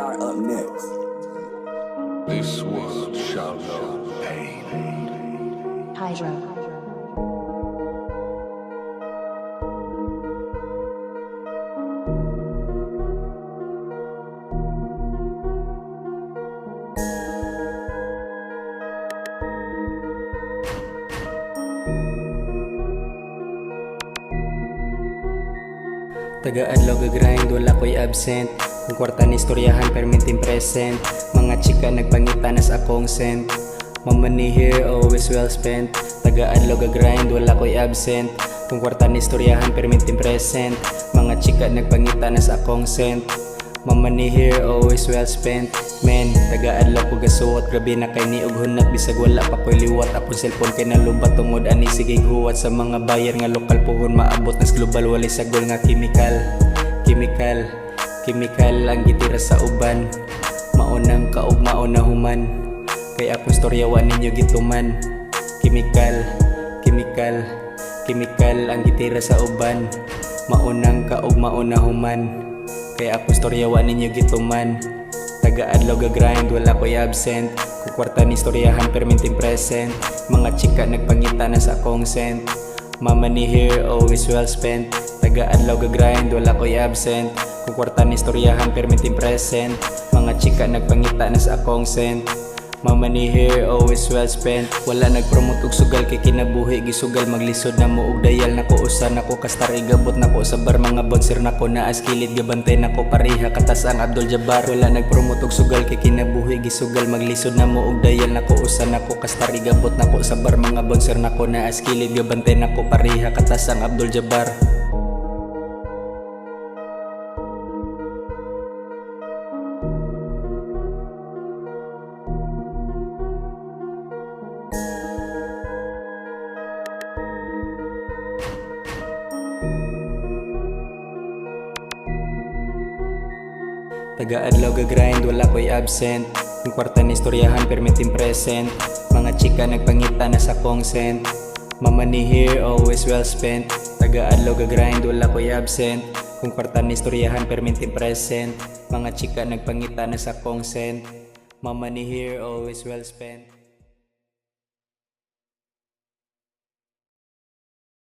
are up next. This world shall know pain. Hydro. Taga-adlaw gagrind, wala ko'y absent. Kung kwarta ni storyahan, perminting present. Mga chika nagpangita nas akong sent. My money here, always well spent. Taga-adlaw gagrind, wala ko'y absent. Kung kwarta ni storyahan, perminting present. Mga chika nagpangita nas akong sent. My money here, always well spent. Men, taga-adlaw ko gasuwat, grabe na kayni og hunat, bisag wala pakoy liwat. Akong celphone kay na lowbat, tungod aning sigeg, huwat. Sa mga bayar nga lokal, puhon maabot nas global, walay sagol nga chemical. Chemical ang gitira sa uban. Maunang kaugmaon nahoman, kay akong storyawa ninyo gituman. Chemical ang gitira sa uban. Maunang kaugmaon nahoman, kay akong storyawa ninyo gituman. Taga-adlaw gagrind, wala ko'y absent. Kung kwarta ni storyahan, perminting present. Mga chika nagpangita na sa akong sent. My money here, always well spent. Taga-adlaw gagrind, wala ko'y absent. Kung kwarta ni storyahan, perminting present. Mga chika nagpangita na sa akong sent. My money here, always well spent. Wala nagpromote og sugal kay kinabuhi gisugal. Maglisod na mo og dayal nako, usa nako kastar igabot nako sa bar. Mga bouncer nako naas kilid gabantay nako pareha ka tas'ang abdul-jabbar. Wala nagpromote og sugal kay kinabuhi gisugal. Maglisod na mo og dayal nako, usa nako kastar igabot nako sa bar. Mga bouncer nako naas kilid gabantay nako pareha ka tas'ang abdul-jabbar. Taga-adlaw gagrind, wala ko'y absent. Kung kwarta ni storyahan, perminting present. Mga chika nagpangita na sa akong sent. My money here, always well spent. Taga-adlaw gagrind, wala ko'y absent. Kung kwarta ni storyahan, perminting present. Mga chika nagpangita na sa akong sent. My money here, always well spent.